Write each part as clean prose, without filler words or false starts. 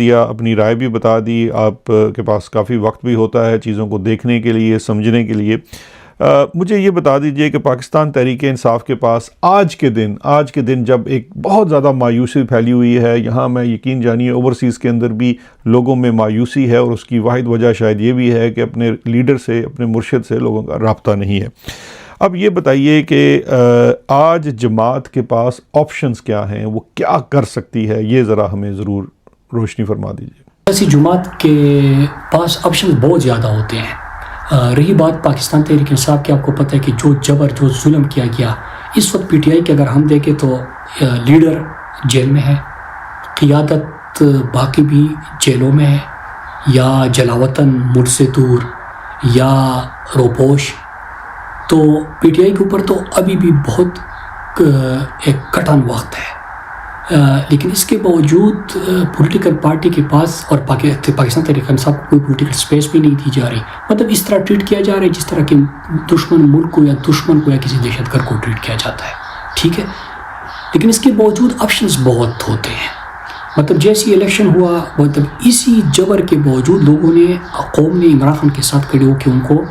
دیا، اپنی رائے بھی بتا دی. آپ کے پاس کافی وقت بھی ہوتا ہے چیزوں کو دیکھنے کے لیے، سمجھنے کے لیے. مجھے یہ بتا دیجئے کہ پاکستان تحریک انصاف کے پاس آج کے دن جب ایک بہت زیادہ مایوسی پھیلی ہوئی ہے، یہاں میں یقین جانیے اوورسیز کے اندر بھی لوگوں میں مایوسی ہے، اور اس کی واحد وجہ شاید یہ بھی ہے کہ اپنے لیڈر سے، اپنے مرشد سے لوگوں کا رابطہ نہیں ہے. اب یہ بتائیے کہ آج جماعت کے پاس آپشنز کیا ہیں، وہ کیا کر سکتی ہے، یہ ذرا ہمیں ضرور روشنی فرما دیجیے. ایسی جماعت کے پاس آپشنز بہت زیادہ ہوتے ہیں. رہی بات پاکستان تحریک انصاف کی، آپ کو پتہ ہے کہ جو جبر، جو ظلم کیا گیا اس وقت پی ٹی آئی کے اگر ہم دیکھیں تو لیڈر جیل میں ہے، قیادت باقی بھی جیلوں میں ہے، یا جلاوطن، ملک سے دور، یا روپوش. تو پی ٹی آئی کے اوپر تو ابھی بھی بہت ایک کٹن وقت ہے. لیکن اس کے باوجود پولیٹیکل پارٹی کے پاس اور پاکستان تحریک انصاف کو کوئی پولیٹیکل سپیس بھی نہیں دی جا رہی. مطلب اس طرح ٹریٹ کیا جا رہا ہے جس طرح کہ دشمن ملک کو یا دشمن کو یا کسی دہشت گرد کو ٹریٹ کیا جاتا ہے. ٹھیک ہے، لیکن اس کے باوجود آپشنز بہت ہوتے ہیں. مطلب جیسی الیکشن ہوا، مطلب اسی جبر کے باوجود لوگوں نے، قوم نے عمران خان کے ساتھ کھڑے ہو کے ان کو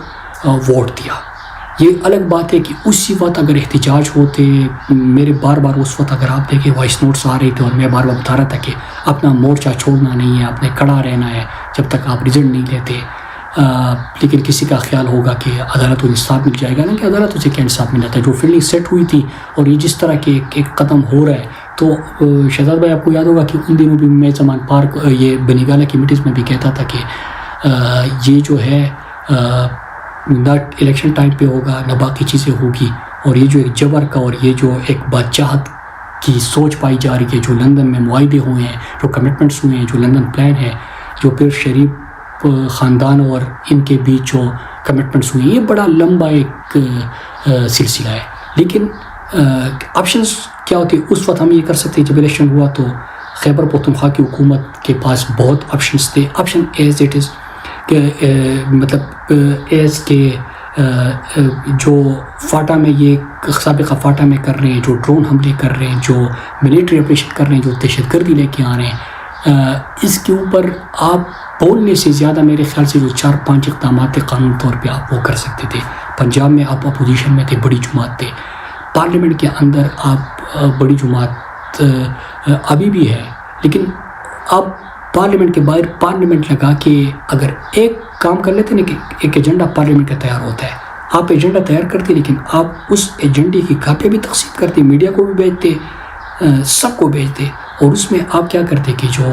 ووٹ دیا. یہ الگ بات ہے کہ اسی وقت اگر احتجاج ہوتے، میرے بار اس وقت اگر آپ دیکھیں وائس نوٹس آ رہے تھے اور میں بار بتا رہا تھا کہ اپنا مورچہ چھوڑنا نہیں ہے، اپنے کڑا رہنا ہے جب تک آپ رزلٹ نہیں لیتے. لیکن کسی کا خیال ہوگا کہ عدالت کو انصاف مل جائے گا، نا کہ عدالت اسے کیا انصاف مل جاتا ہے. جو فیلڈنگ سیٹ ہوئی تھی اور یہ جس طرح کے ایک قدم ہو رہا ہے، تو شہزاد بھائی آپ کو یاد ہوگا کہ ان دنوں بھی میں زمان پارک یہ بنی گالہ کی میٹنگز میں بھی کہتا تھا کہ یہ جو ہے نہ الیکشن ٹائم پہ ہوگا، نہ باقی چیزیں ہوگی. اور یہ جو ایک جبر کا اور یہ جو ایک بادشاہت کی سوچ پائی جا رہی ہے، جو لندن میں معاہدے ہوئے ہیں، جو کمٹمنٹس ہوئے ہیں، جو لندن پلان ہے، جو پھر شریف خاندان اور ان کے بیچ جو کمٹمنٹس ہوئے ہیں، یہ بڑا لمبا ایک سلسلہ ہے. لیکن آپشنز کیا ہوتے ہیں اس وقت ہم یہ کر سکتے ہیں. جب الیکشن ہوا تو خیبر پختونخوا کی حکومت کے پاس بہت آپشنز تھے. آپشن ایز اٹ از کہ مطلب ایز کے جو فاٹا میں یہ سابقہ فاٹا میں کر رہے ہیں، جو ڈرون حملے کر رہے ہیں، جو ملیٹری آپریشن کر رہے ہیں، جو دہشت گردی لے کے آ رہے ہیں، اس کے اوپر آپ بولنے سے زیادہ میرے خیال سے جو 4-5 اقدامات قانون طور پہ آپ وہ کر سکتے تھے. پنجاب میں آپ اپوزیشن میں تھے، بڑی جماعت تھے. پارلیمنٹ کے اندر آپ بڑی جماعت ابھی بھی ہے، لیکن آپ پارلیمنٹ کے باہر پارلیمنٹ لگا کے اگر ایک کام کر لیتے نا کہ ایک ایجنڈا پارلیمنٹ کا تیار ہوتا ہے، آپ ایجنڈا تیار کرتے لیکن آپ اس ایجنڈے کی کاپیاں بھی تقسیم کرتے، میڈیا کو بھی بھیجتے، سب کو بھیجتے. اور اس میں آپ کیا کرتے کہ جو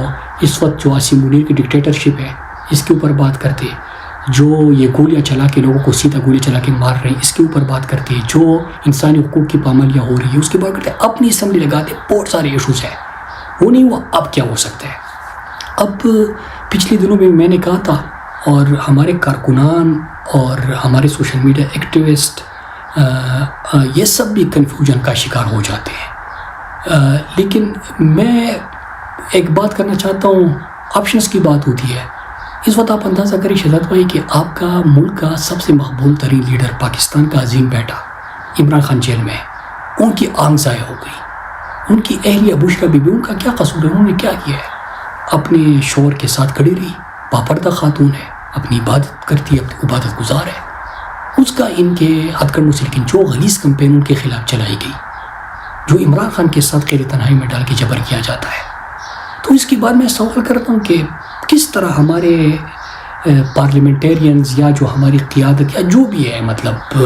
اس وقت جو عاصم منیر کی ڈکٹیٹرشپ ہے اس کے اوپر بات کرتے، جو یہ گولیاں چلا کے لوگوں کو سیدھا گولی چلا کے مار رہے ہیں اس کے اوپر بات کرتے، جو انسانی حقوق کی پامالیاں ہو رہی ہے اس کے بات کرتے. اپنی اسمبلی لگاتے، بہت سارے ایشوز ہیں. وہ نہیں ہوا، اب کیا ہو سکتا ہے؟ اب پچھلے دنوں میں نے کہا تھا، اور ہمارے کارکنان اور ہمارے سوشل میڈیا ایکٹیوسٹ یہ سب بھی کنفیوژن کا شکار ہو جاتے ہیں. لیکن میں ایک بات کرنا چاہتا ہوں، آپشنز کی بات ہوتی ہے. اس وقت آپ اندازہ کریں شہزاد بھائی کہ آپ کا ملک کا سب سے مقبول ترین لیڈر، پاکستان کا عظیم بیٹا عمران خان جیل میں ہے، ان کی آنکھ ضائع ہو گئی. ان کی اہلیہ بشریٰ بی بی، ان کا کیا قصور ہے؟ انہوں نے کیا کیا ہے؟ اپنے شوہر کے ساتھ کھڑی رہی، پاپردہ خاتون ہے، اپنی عبادت کرتی ہے، اپنی عبادت گزار ہے. اس کا ان کے ہتھ کنڈوں سے، لیکن جو غلیظ کمپین ان کے خلاف چلائی گئی، جو عمران خان کے ساتھ خیر تنہائی میں ڈال کے جبر کیا جاتا ہے، تو اس کے بعد میں سوال کرتا ہوں کہ کس طرح ہمارے پارلیمنٹیرینز یا جو ہماری قیادت یا جو بھی ہے، مطلب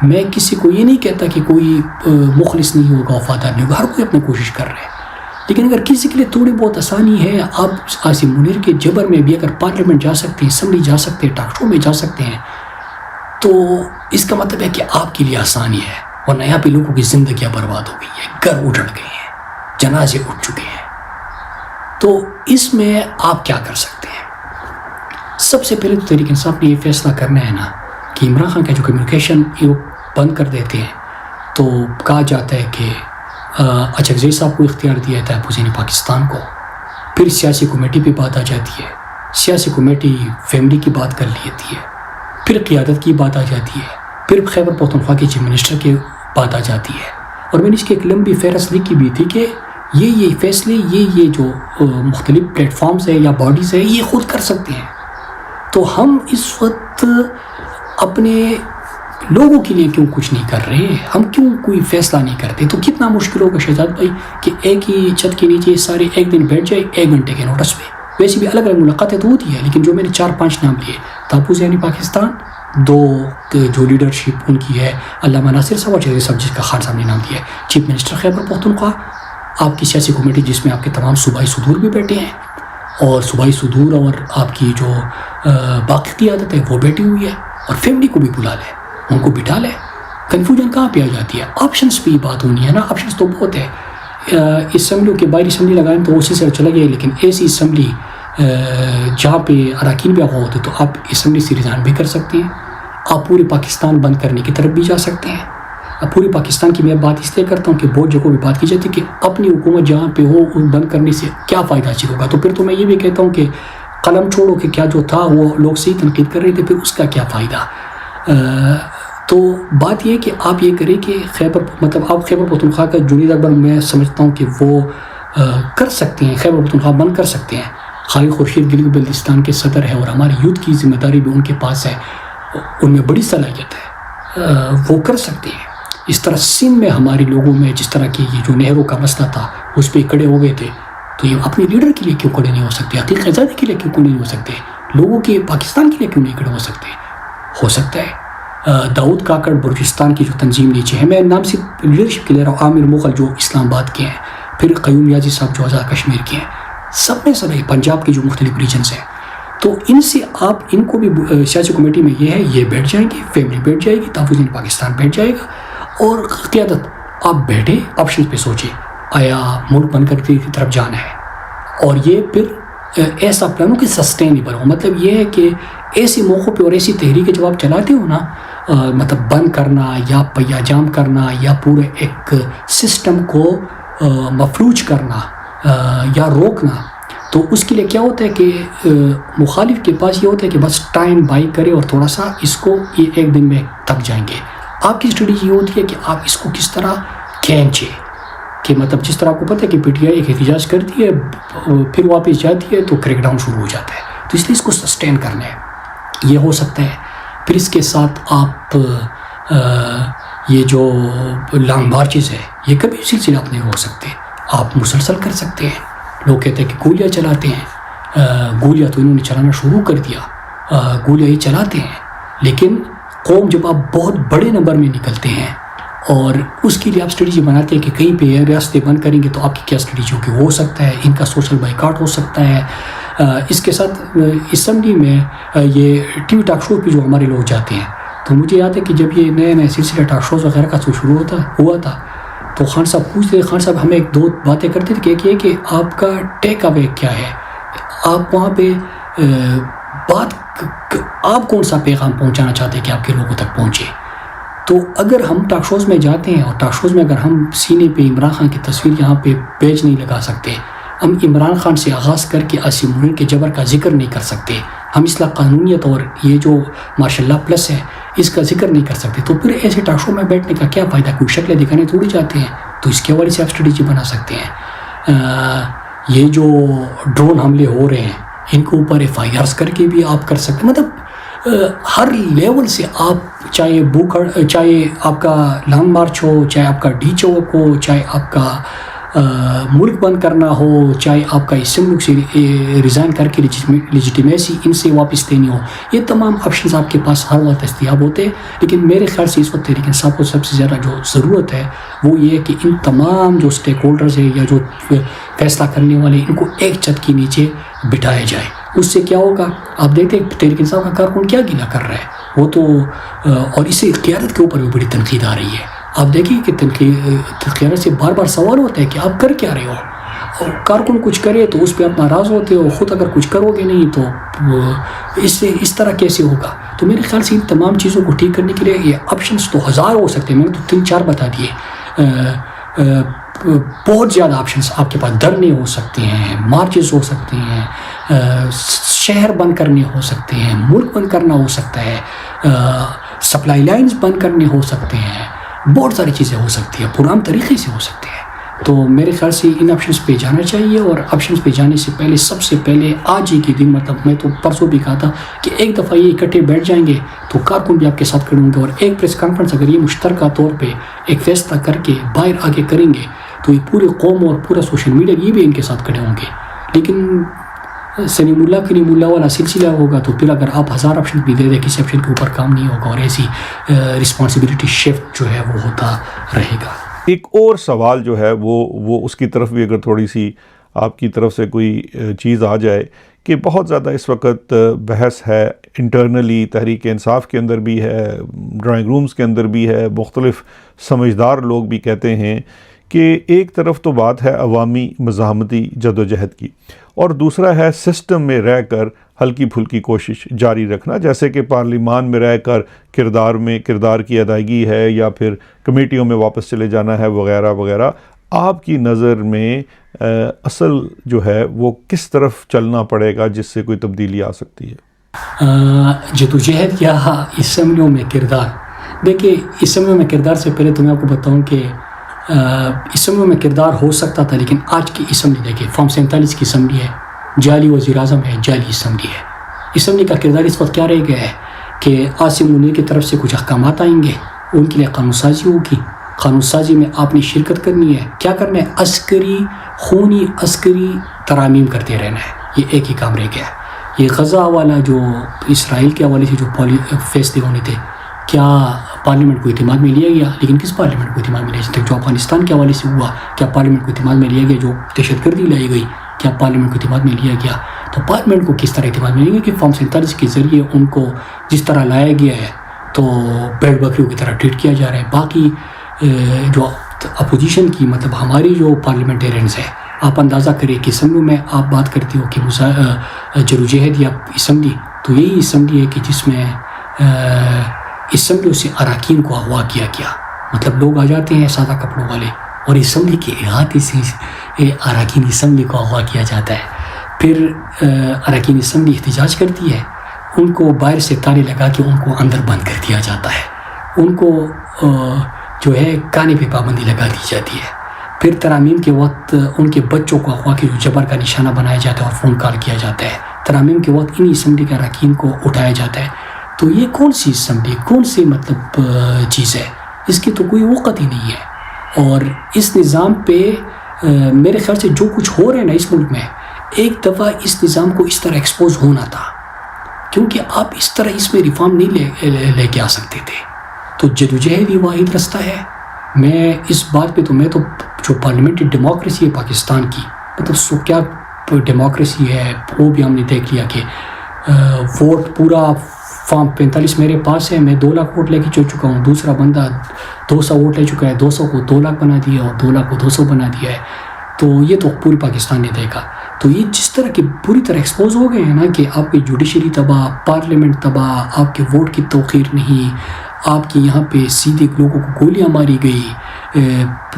میں کسی کو یہ نہیں کہتا کہ کوئی مخلص نہیں ہوگا، وفادار نہیں ہوگا، ہر کوئی اپنی کوشش کر رہے ہیں. لیکن اگر کسی کے لیے تھوڑی بہت آسانی ہے، آپ عاصم منیر کے جبر میں بھی اگر پارلیمنٹ جا سکتے ہیں، اسمبلی جا سکتے ہیں، ٹاک شو میں جا سکتے ہیں، تو اس کا مطلب ہے کہ آپ کے لیے آسانی ہے. ورنہ یہاں پہ لوگوں کی زندگیاں برباد ہو گئی ہیں، گھر اجڑ گئے ہیں، جنازے اٹھ چکے ہیں. تو اس میں آپ کیا کر سکتے ہیں؟ سب سے پہلے تو تحریک انصاف نے یہ فیصلہ کرنا ہے نا کہ عمران خان کا جو کمیونیکیشن یہ بند کر دیتے ہیں. تو کہا جاتا ہے کہ اچکزئی صاحب کو اختیار دیا جاتا ہے حسین پاکستان کو. پھر سیاسی کمیٹی پہ بات آ جاتی ہے، سیاسی کمیٹی فیملی کی بات کر لیتی ہے، پھر قیادت کی بات آ جاتی ہے، پھر خیبر پختونخوا کے چیف منسٹر کی بات آ جاتی ہے. اور میں نے اس کی ایک لمبی فہرست لکھی بھی تھی کہ یہ فیصلے یہ جو مختلف پلیٹ فارمز ہیں یا باڈیز ہیں یہ خود کر سکتے ہیں. تو ہم اس وقت اپنے لوگوں کے لیے کیوں کچھ نہیں کر رہے؟ ہم کیوں کوئی فیصلہ نہیں کرتے؟ تو کتنا مشکل ہوگا شہزاد بھائی کہ ایک ہی چھت کے نیچے سارے ایک دن بیٹھ جائے 1 گھنٹے کے نوٹس پہ. ویسے بھی الگ الگ ملاقاتیں تو ہوتی ہے، لیکن جو میں نے 4-5 نام لیے، تحفظ یعنی پاکستان، 2 جو لیڈرشپ ان کی ہے علامہ ناصر صاحب اور چودھری صاحب جس کا خان صاحب نے نام دیا ہے، چیف منسٹر خیبر پختونخوا، آپ کی سیاسی کمیٹی جس میں آپ کے تمام صوبائی صدور بھی بیٹھے ہیں، اور صوبائی صدور اور آپ کی جو باقی قیادت ہے وہ بیٹھی ہوئی ہے، اور فیملی کو بھی بلا لیں، ان کو بٹھا لیں. کنفیوژن کہاں پہ آ جاتی ہے؟ آپشنس پہ ہی بات ہونی ہے نا. آپشنس تو بہت ہے. اسمبلیوں کے باہر اسمبلی لگائیں تو اسی سے چلا گیا، لیکن ایسی اسمبلی جہاں پہ اراکین بھی آغا ہوتے تو آپ اسمبلی سے ریزائن بھی کر سکتے ہیں. آپ پورے پاکستان بند کرنے کی طرف بھی جا سکتے ہیں. اب پورے پاکستان کی میں بات اس لیے کرتا ہوں کہ بہت جگہوں پہ بات کی جاتی ہے کہ اپنی حکومت جہاں پہ ہو ان بند کرنے سے کیا فائدہ حاصل ہوگا. تو پھر تو میں یہ بھی کہتا ہوں کہ قلم چھوڑو کہ کیا جو تھا وہ لوگ صحیح تنقید کر رہے تھے، پھر اس کا کیا فائدہ. تو بات یہ کہ آپ یہ کریں کہ آپ خیبر پختونخوا کا جنید اکبر میں سمجھتا ہوں کہ وہ کر سکتے ہیں، خیبر پختونخوا بند کر سکتے ہیں. خالد خورشید گلگت بلتستان کے صدر ہے اور ہماری یوتھ کی ذمہ داری بھی ان کے پاس ہے، ان میں بڑی صلاحیت ہے، وہ کر سکتے ہیں. اس طرح سندھ میں ہمارے لوگوں میں جس طرح کی یہ جو نہروں کا مسئلہ تھا اس پہ کھڑے ہو گئے تھے، تو یہ اپنے لیڈر کے لیے کیوں کھڑے نہیں ہو سکتے؟ عتیق آزادی کے لیے کیوں نہیں ہو سکتے؟ لوگوں کے پاکستان کے لیے کیوں نہیں کھڑے ہو سکتے؟ ہو سکتا ہے. داؤد کاکڑ بلوچستان کی جو تنظیم نیچے ہے، میں نام صرف لیڈرشپ کے لے رہا ہوں، عامر مغل جو اسلام آباد کے ہیں، پھر قیوم یازی صاحب جو آزاد کشمیر کے ہیں، سب میں پنجاب کے جو مختلف ریجنز ہیں. تو ان سے آپ ان کو بھی سیاسی کمیٹی میں یہ ہے، یہ بیٹھ جائیں گے، فیملی بیٹھ جائے گی، تحفظ پاکستان بیٹھ جائے گا، اور قیادت آپ بیٹھے آپشن پہ سوچیں آیا ملک بن کر کی طرف جانا ہے. اور یہ پھر ایسا پلانوں کہ سسٹینیبل ہو. مطلب یہ ہے کہ ایسے موقعوں پہ اور ایسی تحریکیں جب آپ چلاتے ہو نا، مطلب بند کرنا یا پہیہ جام کرنا یا پورے ایک سسٹم کو مفلوج کرنا یا روکنا، تو اس کے لیے کیا ہوتا ہے کہ مخالف کے پاس یہ ہوتا ہے کہ بس ٹائم بائی کرے اور تھوڑا سا اس کو یہ 1 دن میں تک جائیں گے. آپ کی اسٹریٹجی یہ ہوتی ہے کہ آپ اس کو کس طرح کھینچیں، کہ مطلب جس طرح آپ کو پتہ ہے کہ پی ٹی آئی ایک احتجاج کرتی ہے پھر واپس جاتی ہے تو کریک ڈاؤن شروع ہو جاتا ہے. تو اس لیے اس کو سسٹین کرنا ہے. یہ ہو سکتا ہے. پھر اس کے ساتھ آپ یہ جو لانگ مارچز ہے یہ کبھی سلسلہ آپ نہیں ہو سکتے، آپ مسلسل کر سکتے ہیں. لوگ کہتے ہیں کہ گولیاں چلاتے ہیں، گولیاں تو انہوں نے چلانا شروع کر دیا، گولیاں ہی چلاتے ہیں. لیکن قوم جب آپ بہت بڑے نمبر میں نکلتے ہیں اور اس کے لیے آپ اسٹریٹجی بناتے ہیں کہ کہیں پہ ریاستیں بند کریں گے تو آپ کی کیا اسٹریٹجی ہوگی. ہو سکتا ہے ان کا سوشل بائیکاٹ ہو سکتا ہے. اس کے ساتھ اسمبلی میں یہ ٹی وی ٹاک شو پہ جو ہمارے لوگ جاتے ہیں، تو مجھے یاد ہے کہ جب یہ نئے سلسلہ ٹاک شوز وغیرہ کا شروع ہوا تھا تو خان صاحب پوچھتے تھے، خان صاحب ہمیں 2 باتیں کرتے تھے کہ ایک یہ کہ آپ کا ٹیک اوے کیا ہے، آپ وہاں پہ آپ کون سا پیغام پہنچانا چاہتے ہیں کہ آپ کے لوگوں تک پہنچے. تو اگر ہم ٹاک شوز میں جاتے ہیں اور ٹاک شوز میں اگر ہم سینے پہ عمران خان کی تصویر یہاں پہ پیج نہیں لگا سکتے، ہم عمران خان سے آغاز کر کے عاصم منیر کے جبر کا ذکر نہیں کر سکتے، ہم اصلاح قانونیت اور یہ جو ماشاء اللہ پلس ہے اس کا ذکر نہیں کر سکتے، تو پھر ایسے ٹاک شو میں بیٹھنے کا کیا فائدہ؟ کوئی شکلیں دکھانے تھوڑی جاتے ہیں. تو اس کے حوالے سے آپ اسٹریٹجی بنا سکتے ہیں. یہ جو ڈرون حملے ہو رہے ہیں ان کے اوپر FIRs کر کے بھی آپ کر سکتے ہیں. مطلب ہر لیول سے آپ چاہے آپ کا لانگ مارچ ہو، چاہے آپ کا ڈی چوک ہو، چاہے آپ کا ملک بند کرنا ہو، چاہے آپ کا اس ملک سے ریزائن کر کے لیجیٹیمیسی ان سے واپس لینی ہو، یہ تمام آپشنز آپ کے پاس ہر وقت دستیاب ہوتے ہیں. لیکن میرے خیال سے اس وقت تحریک انصاف کو سب سے زیادہ جو ضرورت ہے وہ یہ ہے کہ ان تمام جو اسٹیک ہولڈرز ہیں یا جو فیصلہ کرنے والے ان کو ایک چھت کے نیچے بٹھایا جائے. اس سے کیا ہوگا؟ آپ دیکھتے ہیں تحریک انصاف کا کارکن کیا گیلا کر رہا ہے وہ تو، اور اس سے قیادت کے اوپر بھی بڑی تنقید آ رہی ہے. آپ دیکھیں کہ قیادت سے بار بار سوال ہوتا ہے کہ آپ کر کیا رہے ہو، اور کارکن کچھ کرے تو اس پہ آپ ناراض ہوتے ہو، خود اگر کچھ کرو گے نہیں تو اس طرح کیسے ہوگا. تو میرے خیال سے ان تمام چیزوں کو ٹھیک کرنے کے لیے یہ آپشنس تو ہزار ہو سکتے ہیں، میں نے تو 3-4 بتا دیے. بہت زیادہ آپشنس آپ کے پاس، دھرنے ہو سکتے ہیں، مارچز ہو سکتے ہیں، شہر بند کرنے ہو سکتے ہیں، ملک بند کرنا ہو سکتا ہے، سپلائی لائنز بند کرنے ہو سکتے ہیں، بہت ساری چیزیں ہو سکتی ہیں، پرام طریقے سے ہو سکتے ہیں. تو میرے خیال سے ان آپشنس پہ جانا چاہیے، اور آپشنس پہ جانے سے پہلے سب سے پہلے آج ہی کے دن، مطلب میں تو پرسوں بھی کہا تھا کہ ایک دفعہ یہ اکٹھے بیٹھ جائیں گے تو کارکن بھی آپ کے ساتھ کھڑے ہوں گے، اور ایک پریس کانفرنس اگر یہ مشترکہ طور پہ ایک فیصلہ کر کے باہر آگے کریں گے تو یہ پوری قوم اور پورا سوشل میڈیا یہ بھی ان کے ساتھ کھڑے ہوں گے۔ لیکن سلیم اللہ والا سلسلہ ہوگا تو پھر اگر آپ 1000 آپشن بھی دے دیں کسی آپشن کے اوپر کام نہیں ہوگا، اور ایسی رسپانسبلٹی شفٹ جو ہے وہ ہوتا رہے گا۔ ایک اور سوال جو ہے وہ اس کی طرف بھی اگر تھوڑی سی آپ کی طرف سے کوئی چیز آ جائے کہ بہت زیادہ اس وقت بحث ہے انٹرنلی، تحریک انصاف کے اندر بھی ہے، ڈرائنگ رومز کے اندر بھی ہے، مختلف سمجھدار لوگ بھی کہتے ہیں کہ ایک طرف تو بات ہے عوامی مزاحمتی جدوجہد کی، اور دوسرا ہے سسٹم میں رہ کر ہلکی پھلکی کوشش جاری رکھنا، جیسے کہ پارلیمان میں رہ کر کردار کی ادائیگی ہے، یا پھر کمیٹیوں میں واپس چلے جانا ہے، وغیرہ وغیرہ۔ آپ کی نظر میں اصل جو ہے وہ کس طرف چلنا پڑے گا جس سے کوئی تبدیلی آ سکتی ہے؟ جدوجہد یا اسمبلیوں میں کردار، دیکھیے اسمبلیوں میں کردار سے پہلے تو میں آپ کو بتاؤں کہ اسمبلیوں میں کردار ہو سکتا تھا، لیکن آج کی اسمبلی دیکھیے فارم 47 کی اسمبلی ہے، جعلی وزیر اعظم ہے، جعلی اسمبلی ہے۔ اسمبلی کا کردار اس وقت کیا رہ گیا ہے کہ عاصم منیر کی طرف سے کچھ احکامات آئیں گے، ان کے لیے قانون سازی ہوگی، قانون سازی میں آپ نے شرکت کرنی ہے، کیا کرنا ہے؟ خونی عسکری ترامیم کرتے رہنا ہے، یہ ایک ہی کام رہ گیا ہے۔ یہ غزہ والا جو اسرائیل کے حوالے سے جو فیصلے ہونے تھے، کیا پارلیمنٹ کو اعتماد میں لیا گیا؟ لیکن کس پارلیمنٹ کو اعتماد میں لیا گیا؟ جو افغانستان کے حوالے سے ہوا، کیا پارلیمنٹ کو اعتماد میں لیا گیا؟ جو دہشت گردی لائی گئی، کیا پارلیمنٹ کو اعتماد میں لیا گیا؟ تو پارلیمنٹ کو کس طرح اعتماد میں لیا گیا کہ فارم 47 کے ذریعے ان کو جس طرح لایا گیا ہے تو بیڑ بکریوں کی طرح ٹریٹ کیا جا رہا ہے۔ باقی جو اپوزیشن کی مطلب ہماری جو پارلیمنٹیرینز ہیں، آپ اندازہ کریں کہ اسمبلیوں میں آپ بات کرتے ہو کہ جدوجہد یا اسمبلی، تو یہی اسمبلی ہے کہ جس میں اسمبلیوں سے اراکین کو اغوا کیا گیا، مطلب لوگ آ جاتے ہیں سادہ کپڑوں والے اور اسمبلی کے احاطے سے اراکین اسمبلی کو اغوا کیا جاتا ہے، پھر اراکین اسمبلی احتجاج کرتی ہے، ان کو باہر سے تالے لگا کے ان کو اندر بند کر دیا جاتا ہے، ان کو جو ہے کانے پہ پابندی لگا دی جاتی ہے، پھر ترامیم کے وقت ان کے بچوں کو اغوا کے جو جبر کا نشانہ بنایا جاتا ہے اور فون کال کیا جاتا ہے، ترامیم کے وقت انہی اسمبلی کے اراکین کو اٹھایا جاتا ہے۔ تو یہ کون سی اسمبلی، کون سی مطلب چیز ہے؟ اس کی تو کوئی وقت ہی نہیں ہے۔ اور اس نظام پہ میرے خیال سے جو کچھ ہو رہا ہے نا اس ملک میں، ایک دفعہ اس نظام کو اس طرح ایکسپوز ہونا تھا، کیونکہ آپ اس طرح اس میں ریفارم نہیں لے کے آ سکتے تھے۔ تو جدوجہد ہی واحد رستہ ہے۔ میں اس بات پہ میں تو جو پارلیمنٹری ڈیموکریسی ہے پاکستان کی، مطلب کیا ڈیموکریسی ہے وہ بھی ہم نے دیکھ لیا کہ ووٹ پورا فارم 45 میرے پاس ہے، میں 2 لاکھ ووٹ لے کے چکا ہوں، دوسرا بندہ 200 ووٹ لے چکا ہے، 200 کو 2 لاکھ بنا دیا اور 2 لاکھ کو 200 بنا دیا ہے۔ تو یہ تو پوری پاکستان نے دیکھا۔ تو یہ جس طرح کے پوری طرح ایکسپوز ہو گئے ہیں نا کہ آپ کی جوڈیشری تباہ، پارلیمنٹ تباہ، آپ کے ووٹ کی توقیر نہیں، آپ کی یہاں پہ سیدھے لوگوں کو گولیاں ماری گئی،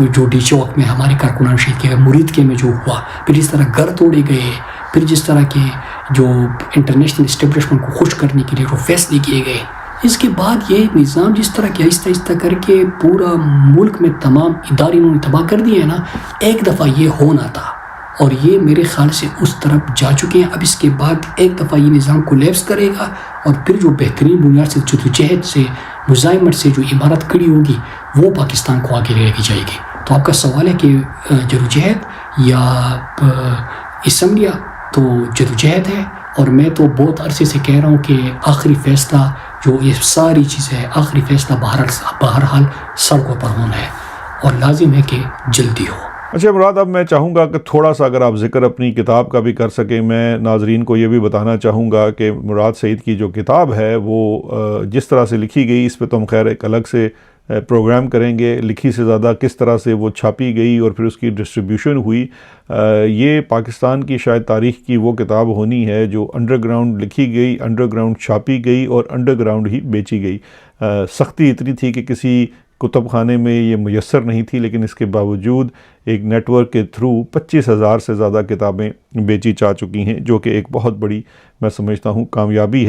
جو ڈی چوک میں ہمارے کارکنان شہید کے مرید کے میں جو ہوا، پھر اس طرح گھر توڑے گئے، پھر جس طرح کے جو انٹرنیشنل اسٹیبلشمنٹ کو خوش کرنے کے لیے جو فیصلے کیے گئے، اس کے بعد یہ نظام جس طرح کہ آہستہ آہستہ کر کے پورا ملک میں تمام ادارے انہوں نے تباہ کر دیے ہیں نا، ایک دفعہ یہ ہونا تھا اور یہ میرے خیال سے اس طرف جا چکے ہیں۔ اب اس کے بعد ایک دفعہ یہ نظام کولیپس کرے گا اور پھر جو بہترین بنیاد سے جدوجہد سے مزاحمت سے جو عمارت کھڑی ہوگی وہ پاکستان کو آگے لے کے جائے گی۔ تو آپ کا سوال ہے کہ جدوجہد یا اسمبلیاں، تو جدوجہد ہے، اور میں تو بہت عرصے سے کہہ رہا ہوں کہ آخری فیصلہ جو یہ ساری چیزیں ہے، آخری فیصلہ بہرحال سڑکوں پر ہونا ہے اور لازم ہے کہ جلدی ہو۔ اچھا مراد، اب میں چاہوں گا کہ تھوڑا سا اگر آپ ذکر اپنی کتاب کا بھی کر سکیں۔ میں ناظرین کو یہ بھی بتانا چاہوں گا کہ مراد سعید کی جو کتاب ہے وہ جس طرح سے لکھی گئی، اس پہ تو ہم خیر ایک الگ سے پروگرام کریں گے، لکھی سے زیادہ کس طرح سے وہ چھاپی گئی اور پھر اس کی ڈسٹریبیوشن ہوئی۔ یہ پاکستان کی شاید تاریخ کی وہ کتاب ہونی ہے جو انڈر گراؤنڈ لکھی گئی، انڈر گراؤنڈ چھاپی گئی اور انڈر گراؤنڈ ہی بیچی گئی۔ سختی اتنی تھی کہ کسی کتب خانے میں یہ میسر نہیں تھی، لیکن اس کے باوجود ایک نیٹ ورک کے تھرو 25,000 سے زیادہ کتابیں بیچی جا چکی ہیں، جو کہ ایک بہت بڑی میں سمجھتا ہوں کامیابی ہے۔